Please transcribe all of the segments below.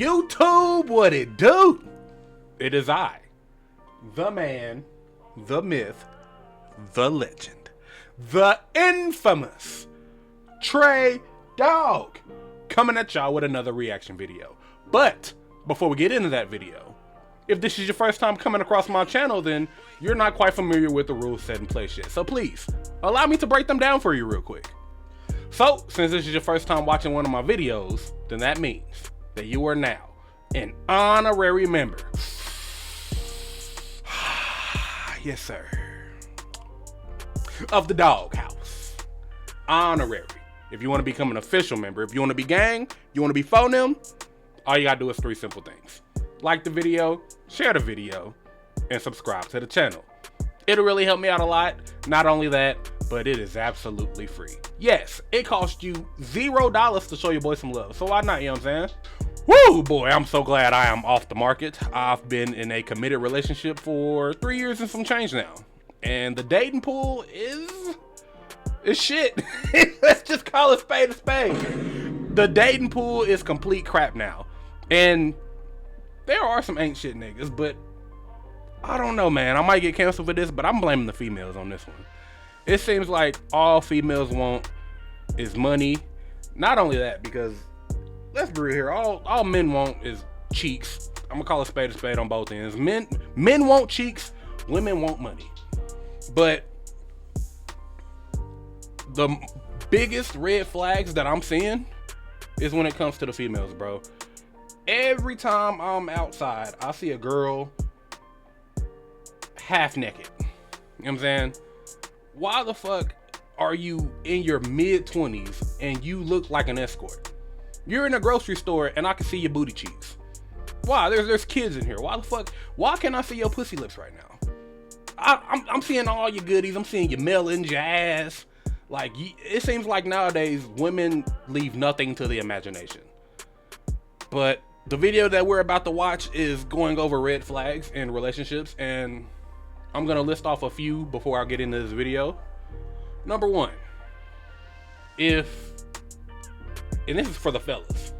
YouTube, what it do? It is I, the man, the myth, the legend, the infamous Tr3 Dawg, coming at y'all with another reaction video. But before we get into that video, if this is your first time coming across my channel, then you're not quite familiar with the rules set in place yet. So please, allow me to break them down for you real quick. So, since this is your first time watching one of my videos, then that means that you are now an honorary member. Yes, sir. Of the Dawg House. Honorary. If you want to become an official member, if you want to be gang, you want to be phone them, all you gotta do is 3 simple things. Like the video, share the video, and subscribe to the channel. It'll really help me out a lot. Not only that, but it is absolutely free. Yes, it costs you $0 to show your boy some love. So why not, you know what I'm saying? Woo, boy, I'm so glad I am off the market. I've been in a committed relationship for 3 years and some change now. And the dating pool is shit. Let's just call it spade a spade. The dating pool is complete crap now. And there are some ain't shit niggas, but I don't know, man. I might get canceled for this, but I'm blaming the females on this one. It seems like all females want is money. Not only that, because let's be real here, all men want is cheeks. I'm gonna call a spade on both ends. Men want cheeks, women want money. But the biggest red flags that I'm seeing is when it comes to the females, bro. Every time I'm outside, I see a girl half naked. You know what I'm saying? Why the fuck are you in your mid-20s and you look like an escort? You're in a grocery store and I can see your booty cheeks. Why? There's kids in here. Why the fuck? Why can't I see your pussy lips right now? I'm seeing all your goodies. I'm seeing your melons, your ass. Like, it seems like nowadays women leave nothing to the imagination. But the video that we're about to watch is going over red flags in relationships, and I'm gonna list off a few before I get into this video. Number 1, and this is for the fellas,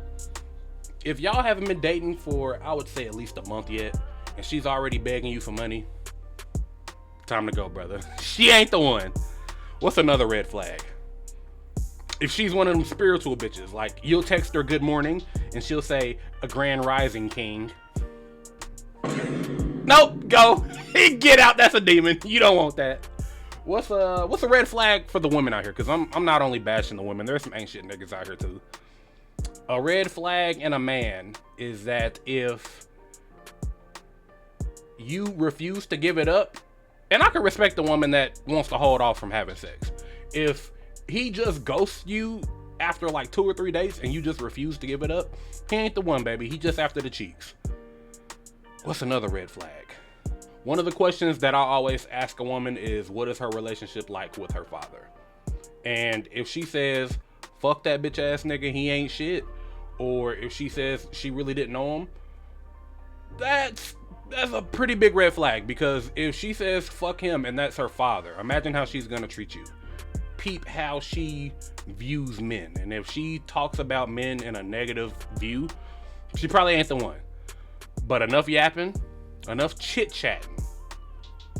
if y'all haven't been dating for, I would say, at least a month yet, and she's already begging you for money, time to go, brother. She ain't the one. What's another red flag? If she's one of them spiritual bitches, like you'll text her good morning and she'll say a grand rising king. Nope, go. Get out, that's a demon. You don't want that. What's a red flag for the women out here? Because I'm not only bashing the women, there's some ain't shit niggas out here too. A red flag in a man is that if you refuse to give it up, and I can respect the woman that wants to hold off from having sex. If he just ghosts you after like 2 or 3 days and you just refuse to give it up, he ain't the one, baby. He just after the cheeks. What's another red flag? One of the questions that I always ask a woman is, what is her relationship like with her father? And if she says, fuck that bitch ass nigga, he ain't shit, or if she says she really didn't know him, that's a pretty big red flag. Because if she says fuck him and that's her father, imagine how she's gonna treat you. Peep how she views men. And if she talks about men in a negative view, she probably ain't the one. But enough yapping, enough chit-chatting.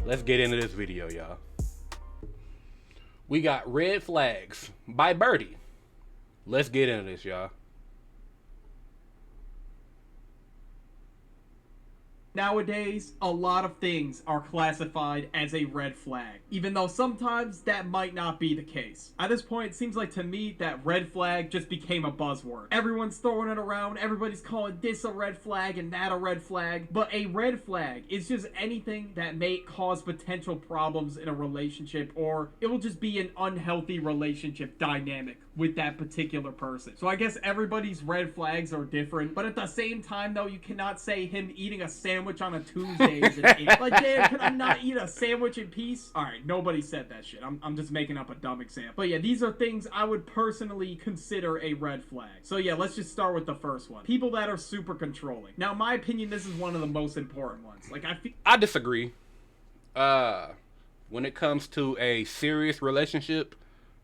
Let's get into this video, y'all. We got Red Flags by Birdie. Let's get into this, y'all. Nowadays, a lot of things are classified as a red flag, even though sometimes that might not be the case. At this point, it seems like to me that red flag just became a buzzword. Everyone's throwing it around, everybody's calling this a red flag and that a red flag, but a red flag is just anything that may cause potential problems in a relationship, or it will just be an unhealthy relationship dynamic with that particular person. So I guess everybody's red flags are different, but at the same time though, you cannot say him eating a sandwich on a Tuesday is an idiot. Like, damn, can I not eat a sandwich in peace? Alright, nobody said that shit. I'm just making up a dumb example. But yeah, these are things I would personally consider a red flag. So yeah, let's just start with the first one. People that are super controlling. Now, in my opinion, this is one of the most important ones. Like, I disagree. When it comes to a serious relationship,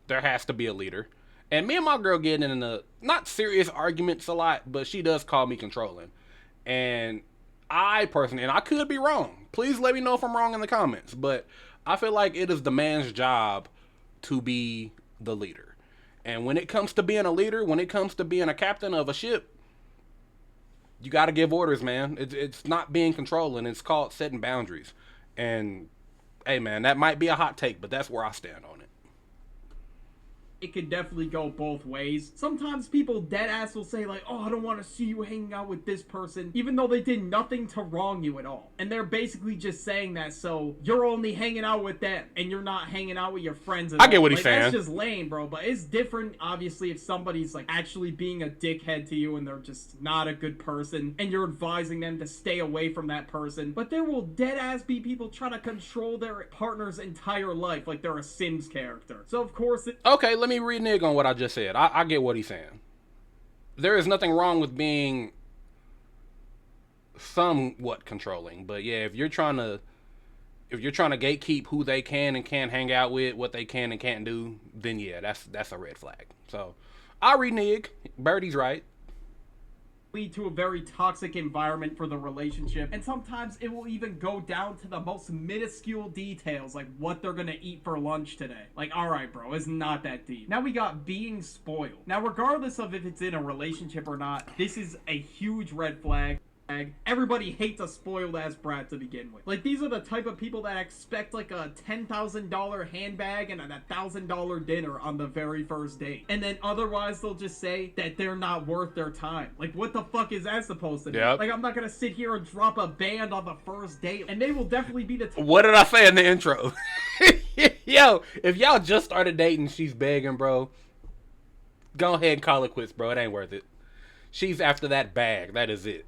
there has to be a leader. And me and my girl get into not serious arguments a lot, but she does call me controlling. And I personally, and I could be wrong. Please let me know if I'm wrong in the comments. But I feel like it is the man's job to be the leader. And when it comes to being a leader, when it comes to being a captain of a ship, you got to give orders, man. It's not being controlling. It's called setting boundaries. And, hey, man, that might be a hot take, but that's where I stand on it. It could definitely go both ways. Sometimes people dead ass will say like, oh, I don't want to see you hanging out with this person, even though they did nothing to wrong you at all. And they're basically just saying that so you're only hanging out with them and you're not hanging out with your friends at all. I get what he's saying. That's just lame, bro. But it's different, obviously, if somebody's like actually being a dickhead to you and they're just not a good person and you're advising them to stay away from that person. But there will dead ass be people trying to control their partner's entire life like they're a Sims character. So of course okay, let me renege on what I just said. I get what he's saying. There is nothing wrong with being somewhat controlling, but yeah, if you're trying to gatekeep who they can and can't hang out with, what they can and can't do, then yeah, that's a red flag. So I renege. Birdie's right. Lead to a very toxic environment for the relationship, and sometimes it will even go down to the most minuscule details, like what they're gonna eat for lunch today. Like, alright bro, it's not that deep. Now we got being spoiled. Now regardless of if it's in a relationship or not, this is a huge red flag. Everybody hates a spoiled ass brat to begin with. Like, these are the type of people that expect like a $10,000 handbag and a $1,000 dinner on the very first date, and then otherwise they'll just say that they're not worth their time. Like, what the fuck is that supposed to be? Yep. Like, I'm not gonna sit here and drop a band on the first date. And they will definitely be the what did I say in the intro? Yo, if y'all just started dating, she's begging, bro, go ahead and call it quits, bro. It ain't worth it. She's after that bag. That is it.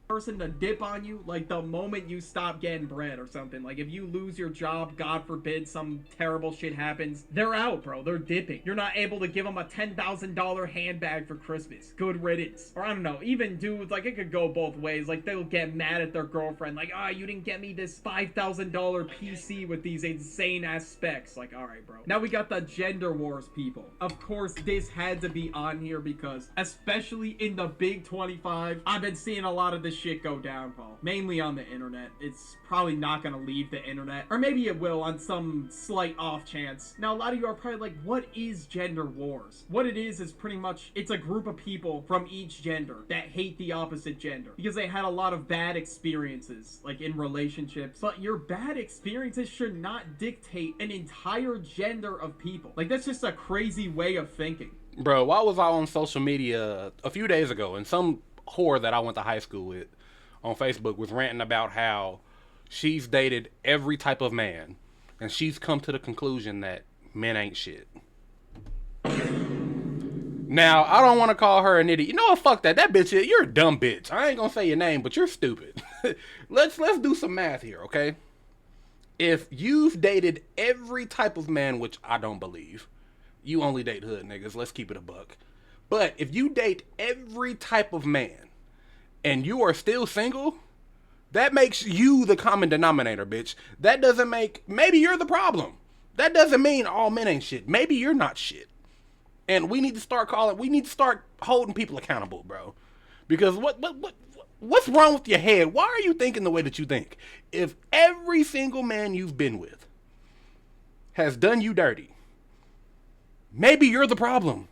Person to dip on you like the moment you stop getting bread or something. Like, if you lose your job, God forbid some terrible shit happens, they're out, bro. They're dipping. You're not able to give them a $10,000 handbag for Christmas. Good riddance. Or I don't know, even dudes, like, it could go both ways. Like, they'll get mad at their girlfriend, like, ah, you didn't get me this $5,000 PC with these insane ass specs. Like, alright, bro. Now we got the gender wars people. Of course, this had to be on here because, especially in the Big 25, I've been seeing a lot of this shit go down, Paul. Mainly on the internet. It's probably not gonna leave the internet. Or maybe it will on some slight off chance. Now, a lot of you are probably like, what is gender wars? What it is pretty much, it's a group of people from each gender that hate the opposite gender because they had a lot of bad experiences, like in relationships. But your bad experiences should not dictate an entire gender of people. Like, that's just a crazy way of thinking. Bro, why was I on social media a few days ago and some whore that I went to high school with on Facebook was ranting about how she's dated every type of man and she's come to the conclusion that men ain't shit. Now, I don't want to call her an idiot. You know what? Fuck that. That bitch, you're a dumb bitch. I ain't gonna say your name, but you're stupid. Let's do some math here, okay? If you've dated every type of man, which I don't believe, you only date hood niggas. Let's keep it a buck. But if you date every type of man and you are still single, that makes you the common denominator, bitch. That doesn't make, maybe you're the problem. That doesn't mean all men ain't shit. Maybe you're not shit. And we need to start holding people accountable, bro. Because what's wrong with your head? Why are you thinking the way that you think? If every single man you've been with has done you dirty, maybe you're the problem.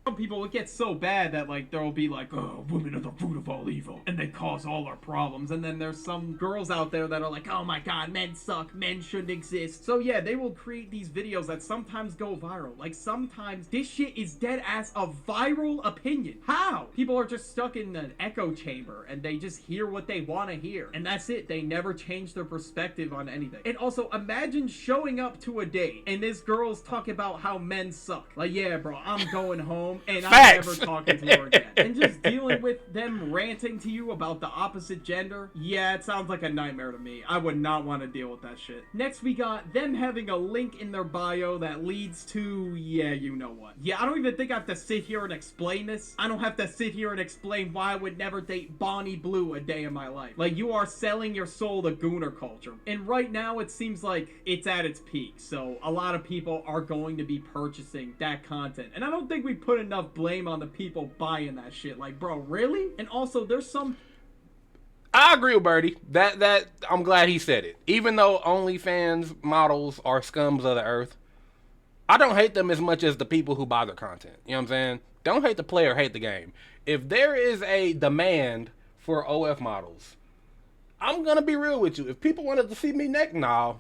Some people, it gets so bad that, like, there'll be like, oh, women are the root of all evil, and they cause all our problems. And then there's some girls out there that are like, oh my god, men suck, men shouldn't exist. So yeah, they will create these videos that sometimes go viral. Like, sometimes this shit is dead ass a viral opinion. How? People are just stuck in an echo chamber, and they just hear what they want to hear. And that's it. They never change their perspective on anything. And also, imagine showing up to a date, and this girl's talking about how men suck. Like, yeah, bro, I'm going home. room, and Facts. I'm never talking to her again. And just dealing with them ranting to you about the opposite gender, yeah, it sounds like a nightmare to me. I would not want to deal with that shit. Next, we got them having a link in their bio that leads to, yeah, you know what. Yeah, I don't even think I have to sit here and explain this. I don't have to sit here and explain why I would never date Bonnie Blue a day in my life. Like, you are selling your soul to gooner culture. And right now, it seems like it's at its peak. So, a lot of people are going to be purchasing that content. And I don't think we put enough blame on the people buying that shit. Like, bro, really? And also, there's some... I agree with Birdie. That I'm glad he said it. Even though OnlyFans models are scums of the earth, I don't hate them as much as the people who buy their content. You know what I'm saying? Don't hate the player, hate the game. If there is a demand for OF models, I'm gonna be real with you. If people wanted to see me naked, no,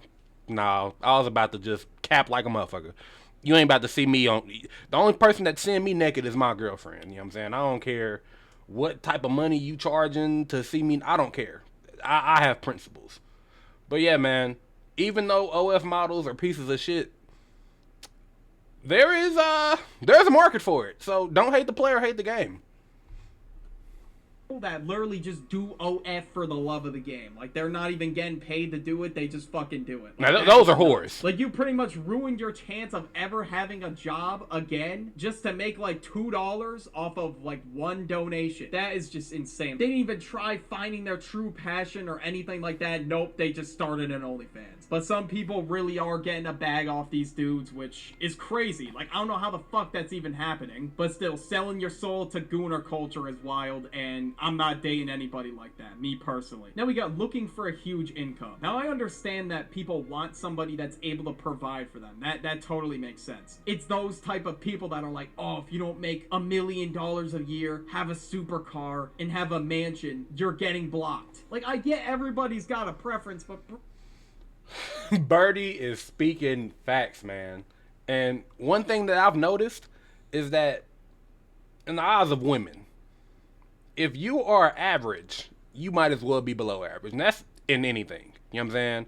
I was about to just cap like a motherfucker. You ain't about to see me on... The only person that's seeing me naked is my girlfriend. You know what I'm saying? I don't care what type of money you charging to see me. I don't care. I have principles. But yeah, man, even though OF models are pieces of shit, there's a market for it. So don't hate the player, hate the game. that literally just do OF for the love of the game. Like, they're not even getting paid to do it, they just fucking do it. Like, now, those are whores. Like, you pretty much ruined your chance of ever having a job again just to make, like, $2 off of, like, one donation. That is just insane. They didn't even try finding their true passion or anything like that. Nope, they just started an OnlyFans. But some people really are getting a bag off these dudes, which is crazy. Like, I don't know how the fuck that's even happening. But still, selling your soul to gooner culture is wild, and I'm not dating anybody like that, me personally. Now we got looking for a huge income. Now I understand that people want somebody that's able to provide for them. That totally makes sense. It's those type of people that are like, oh, if you don't make $1 million a year, have a supercar, and have a mansion, you're getting blocked. Like, I get everybody's got a preference, but... Birdie is speaking facts, man. And one thing that I've noticed is that in the eyes of women, if you are average, you might as well be below average. And that's in anything. You know what I'm saying?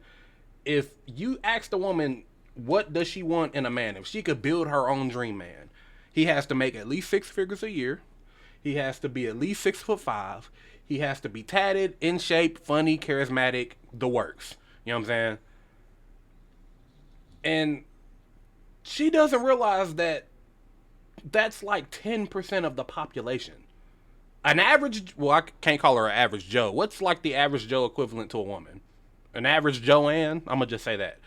If you ask the woman, what does she want in a man? If she could build her own dream man, he has to make at least 6 figures a year. He has to be at least 6'5". He has to be tatted, in shape, funny, charismatic, the works. You know what I'm saying? And she doesn't realize that that's like 10% of the population. An average, well, I can't call her an average Joe. What's like the average Joe equivalent to a woman? An average Joanne? I'm going to just say that.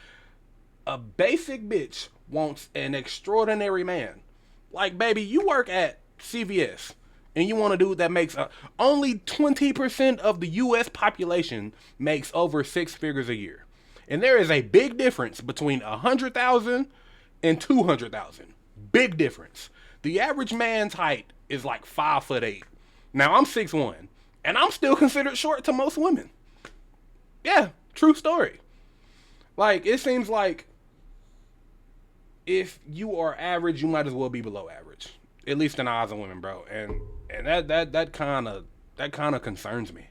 A basic bitch wants an extraordinary man. Like, baby, you work at CVS and you want a dude that makes only 20% of the U.S. population makes over 6 figures a year. And there is a big difference between 100,000 and 200,000. Big difference. The average man's height is like 5'8". Now I'm 6'1", and I'm still considered short to most women. Yeah, true story. Like, it seems like if you are average, you might as well be below average. At least in the eyes of women, bro. And that kind of concerns me.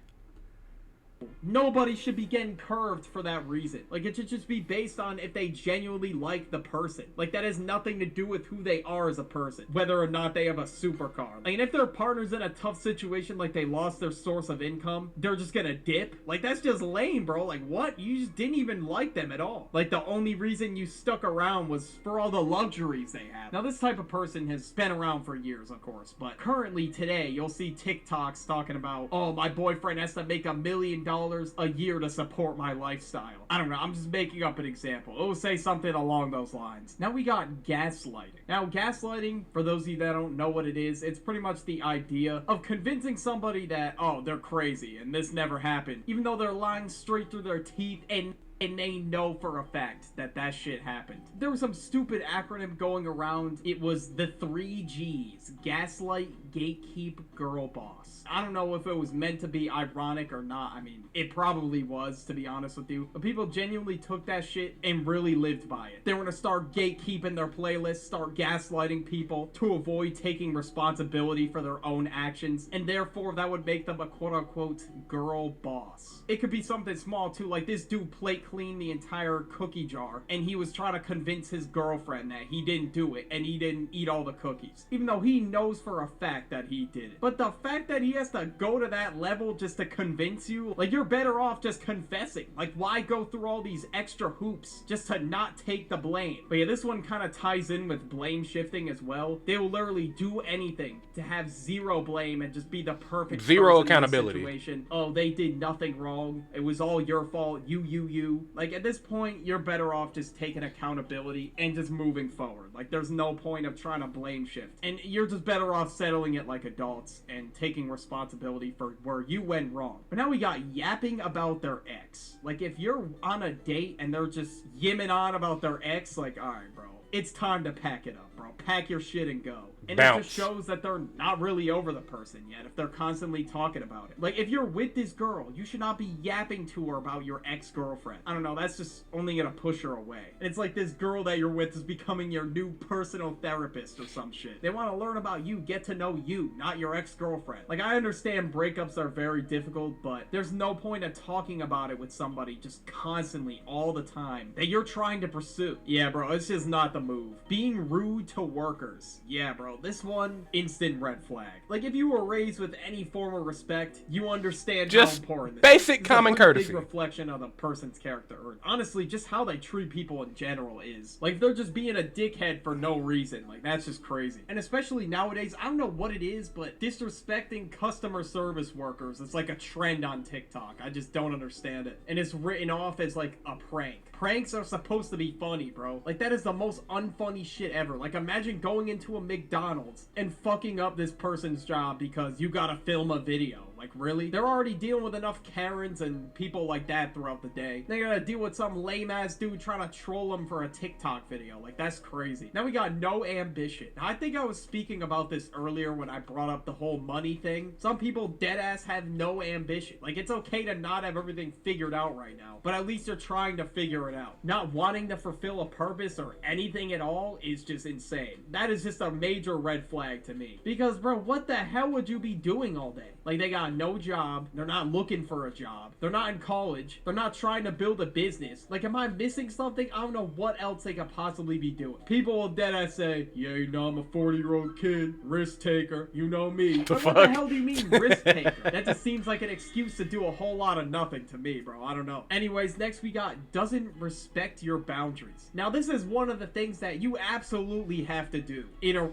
Nobody should be getting curved for that reason. Like, it should just be based on if they genuinely like the person. Like, that has nothing to do with who they are as a person, whether or not they have a supercar. Like, and if their partner's in a tough situation, like they lost their source of income, they're just gonna dip. Like, that's just lame, bro. Like, what? You just didn't even like them at all. Like, the only reason you stuck around was for all the luxuries they have. Now, this type of person has been around for years, of course, but currently today, you'll see TikToks talking about, oh, my boyfriend has to make $1 million a year to support my lifestyle. I don't know, I'm just making up an example. It will say something along those lines. Now we got gaslighting. Now gaslighting, for those of you that don't know what it is, it's pretty much the idea of convincing somebody that, oh, they're crazy and this never happened, even though they're lying straight through their teeth and they know for a fact that that shit happened. There was some stupid acronym going around. It was the 3 Gs. Gaslight, gatekeep, girl boss. I don't know if it was meant to be ironic or not. I mean, it probably was, to be honest with you. But people genuinely took that shit and really lived by it. They were gonna start gatekeeping their playlists, start gaslighting people to avoid taking responsibility for their own actions, and therefore that would make them a quote-unquote girl boss. It could be something small too, like this dude plate clean the entire cookie jar, and he was trying to convince his girlfriend that he didn't do it and he didn't eat all the cookies, even though he knows for a fact that he did it. But the fact that he has to go to that level just to convince you, like, you're better off just confessing. Like, why go through all these extra hoops just to not take the blame? But yeah, this one kind of ties in with blame shifting as well. They will literally do anything to have zero blame and just be the perfect zero person in the accountability situation. Oh, they did nothing wrong, it was all your fault, you. Like, at this point, you're better off just taking accountability and just moving forward. Like, there's no point of trying to blame shift, and you're just better off settling it like adults and taking responsibility for where you went wrong. But now we got yapping about their ex. Like, if you're on a date and they're just yimming on about their ex, like, alright, bro, it's time to pack it up, bro. Pack your shit and go. And Bounce. it just shows that they're not really over the person yet if they're constantly talking about it. Like, if you're with this girl, you should not be yapping to her about your ex-girlfriend. I don't know, that's just only gonna push her away. And it's like this girl that you're with is becoming your new personal therapist or some shit. They want to learn about you, get to know you, not your ex-girlfriend. Like, I understand breakups are very difficult, but there's no point of talking about it with somebody just constantly, all the time, that you're trying to pursue. Yeah, bro, it's just not the move. Being rude to workers. Yeah, bro. This one, instant red flag. Like, if you were raised with any form of respect, you understand just how important this basic is. common courtesy. Big reflection of the person's character, or honestly, just how they treat people in general is. Like, if they're just being a dickhead for no reason, like, that's just crazy. And especially nowadays, I don't know what it is, but disrespecting customer service workers is like a trend on TikTok. I just don't understand it. And it's written off as like a prank. Pranks are supposed to be funny, bro. Like, that is the most unfunny shit ever. Like, imagine going into a McDonald's and fucking up this person's job because you gotta film a video. Like, really? They're already dealing with enough Karens and people like that throughout the day. They gotta deal with some lame-ass dude trying to troll them for a TikTok video. Like, that's crazy. Now we got no ambition. Now, I think I was speaking about this earlier when I brought up the whole money thing. Some people deadass have no ambition. Like, it's okay to not have everything figured out right now, but at least you're trying to figure it out. Not wanting to fulfill a purpose or anything at all is just insane. That is just a major red flag to me. Because, bro, what the hell would you be doing all day? Like, they got no job, they're not looking for a job, they're not in college, they're not trying to build a business. Like, am I missing something? I don't know what else they could possibly be doing. People will deadass say, yeah, you know, I'm a 40-year-old kid, risk taker, you know me. But what the hell do you mean risk taker? That just seems like an excuse to do a whole lot of nothing to me, bro. I don't know. Anyways, next we got doesn't respect your boundaries. Now, this is one of the things that you absolutely have to do in a...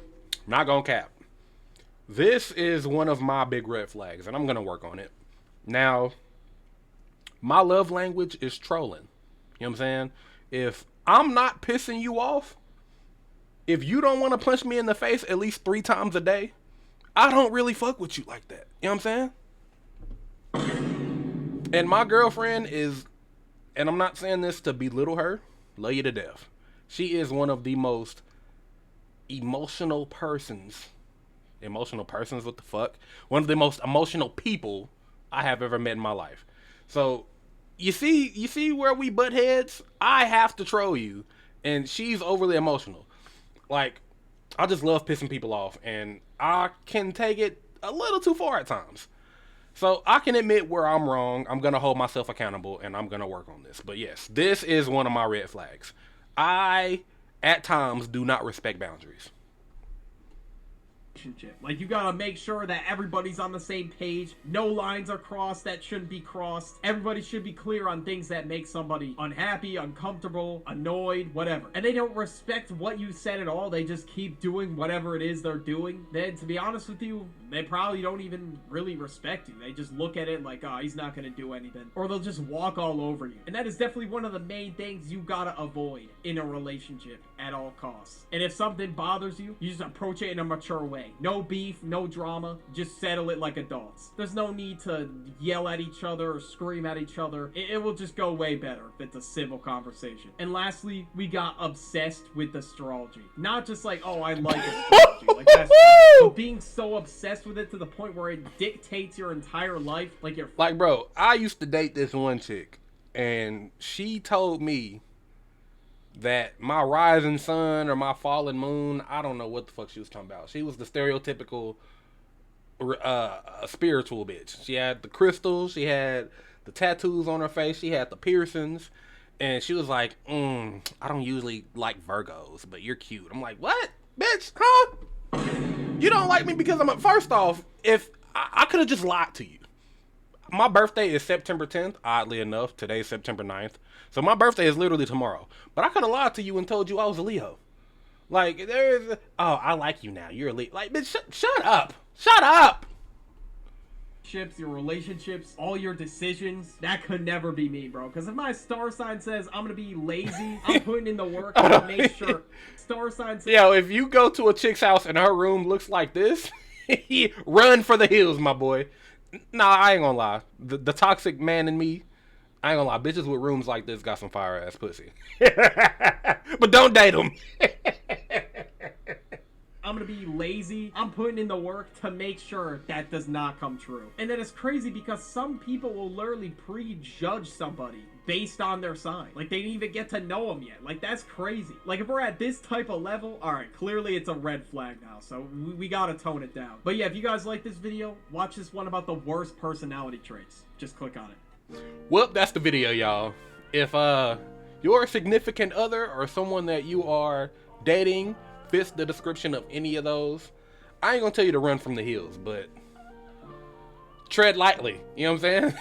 Not gonna cap. This is one of my big red flags, and I'm gonna work on it. Now, my love language is trolling. You know what I'm saying? If I'm not pissing you off, if you don't want to punch me in the face at least 3 times a day, I don't really fuck with you like that. You know what I'm saying? And my girlfriend is, and I'm not saying this to belittle her, love you to death. She is one of the most emotional persons. What the fuck? One of the most emotional people I have ever met in my life. So, you see where we butt heads? I have to troll you, and she's overly emotional. Like, I just love pissing people off, and I can take it a little too far at times. So, I can admit where I'm wrong. I'm going to hold myself accountable, and I'm going to work on this. But yes, this is one of my red flags. I, at times, do not respect boundaries. Like, you gotta make sure that everybody's on the same page. No lines are crossed that shouldn't be crossed. Everybody should be clear on things that make somebody unhappy, uncomfortable, annoyed, whatever. And they don't respect what you said at all. They just keep doing whatever it is they're doing. Then, to be honest with you, they probably don't even really respect you. They just look at it like, oh, he's not gonna do anything. Or they'll just walk all over you. And that is definitely one of the main things you gotta avoid in a relationship at all costs. And if something bothers you, you just approach it in a mature way. No beef, no drama, just settle it like adults. There's no need to yell at each other or scream at each other. It will just go way better if it's a civil conversation. And lastly, we got obsessed with astrology. Not just like, oh, I like astrology. Like, that's but being so obsessed with it to the point where it dictates your entire life. Like, you're... Like, bro, I used to date this one chick, and she told me that my rising sun or my fallen moon, I don't know what the fuck she was talking about. She was the stereotypical spiritual bitch. She had the crystals, she had the tattoos on her face, she had the piercings, And she was like, I don't usually like Virgos, but you're cute. I'm like, what? Bitch, huh? You don't like me because first off, if I could have just lied to you. My birthday is September 10th, oddly enough. Today's September 9th. So my birthday is literally tomorrow. But I could have lied to you and told you I was a Leo. Like, I like you now. You're a Leo. Like, bitch, shut up. Shut up. Your relationships, all your decisions, that could never be me, bro. Because if my star sign says I'm gonna be lazy, I'm putting in the work to make sure. Star sign says, yo, if you go to a chick's house and her room looks like this, run for the hills, my boy. Nah, I ain't gonna lie. The toxic man in me, I ain't gonna lie. Bitches with rooms like this got some fire ass pussy. But don't date them. I'm gonna be lazy. I'm putting in the work to make sure that does not come true. And that is crazy because some people will literally prejudge somebody based on their sign. Like, they didn't even get to know them yet. Like, that's crazy. Like, if we're at this type of level, alright, clearly it's a red flag now. So we gotta tone it down. But yeah, if you guys like this video, watch this one about the worst personality traits. Just click on it. Well, that's the video, y'all. If your significant other or someone that you are dating fits the description of any of those, I ain't gonna tell you to run from the hills, but tread lightly. You know what I'm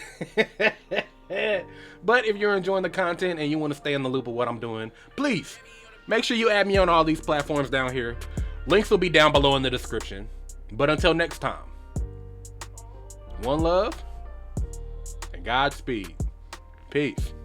saying? But if you're enjoying the content and you want to stay in the loop of what I'm doing, please make sure you add me on all these platforms down here. Links will be down below in the description. But until next time, one love and Godspeed. Peace.